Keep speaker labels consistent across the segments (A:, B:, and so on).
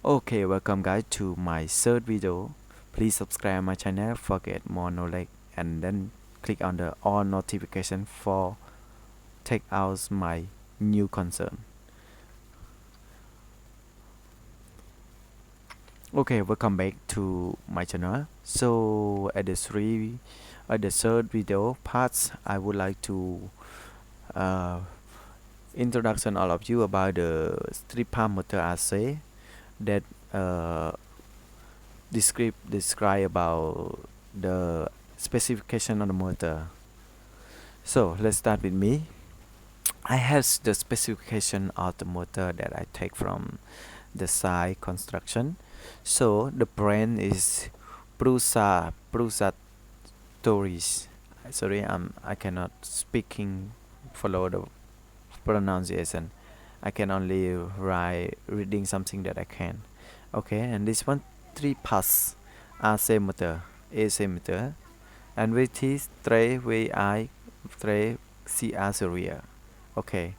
A: Okay, welcome guys to my third video. Please subscribe my channel for get more knowledge and then click on the all notification for take out my new concern. Okay, welcome back to my channel. So at the third video parts, I would like to uh, introduction all of you about the strip palm motor assay that describe about the specification of the motor. So let's start with me. I have the specification of the motor that I take from the side construction. So the brand is Prusa Tories. Sorry, I cannot speaking follow the pronunciation. I can only reading something that I can. Okay, and this one 3 pass AC motor, and with is 3 VI 3 CR serial. Okay,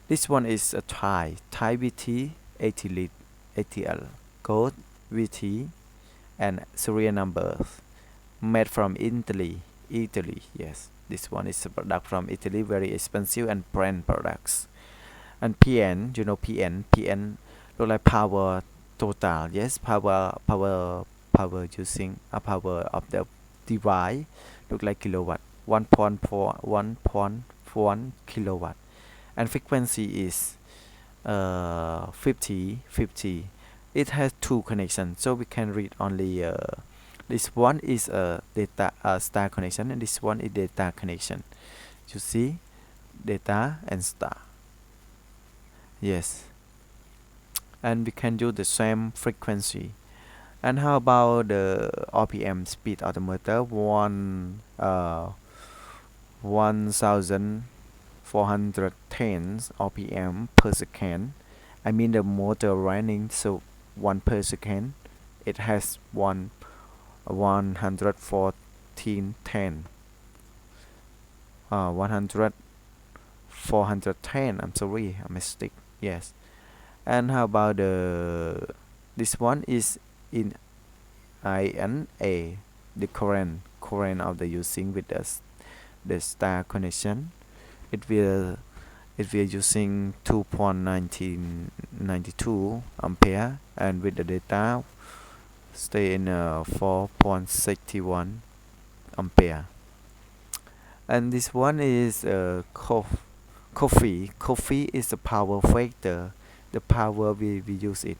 A: this one is a Thai VT 80 lit ATL code VT and serial numbers made from Italy. Yes, this one is a product from Italy, very expensive and brand products. And PN, you know, PN look like power total. Yes, power using a power of the device look like kilowatt, 1.1 kilowatt, and frequency is 50. It has two connections, so we can read only this one is a data star connection and this one is data connection. You see, data and star. Yes, and we can use the same frequency. And how about the RPM speed of the motor? 1410 RPM per second. I mean the motor running so 1 per second. It has 11410 410. I'm sorry, I mistake. Yes. And how about this one is in INA, the current of the using with the star connection. It will using 2.1992 ampere, and with the data stay in 4.61 ampere. And this one is coffee is the power factor. The power we use it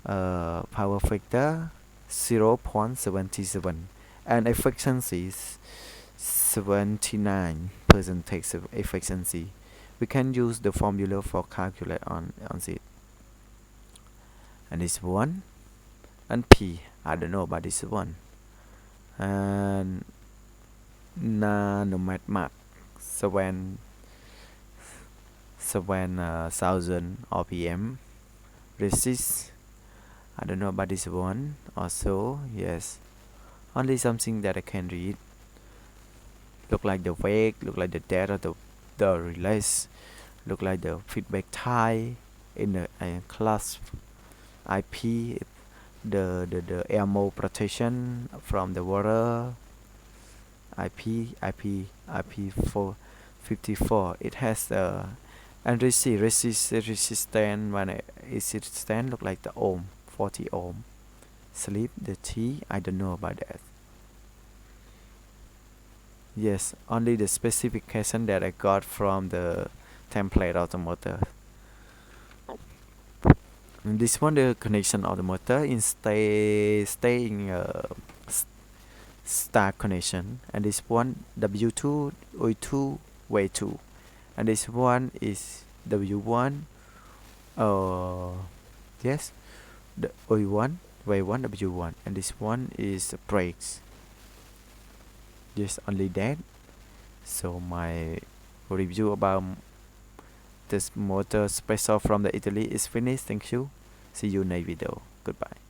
A: power factor 0.77 and efficiency is 79% efficiency. We can use the formula for calculate on it. And this one and P, I don't know about this one. And nanomet 7,000 RPM. Resist, I don't know about this one also. Yes, only something that I can read. Look like the wake, look like the data, the release, look like the feedback tie in the class IP, the ammo protection from the water. IP 454. It has and resistance when it stand look like the ohm 40 ohm. Sleep the T, I don't know about that. Yes, only the specification that I got from the template of the motor. And this one the connection of the motor in staying star connection, and this one W2 O2 way2, and this one is W1 yes, the O1 way1 W1, and this one is brakes. Yes, only that. So my review about this motor special from the Italy is finished. Thank you. See you next video. Goodbye.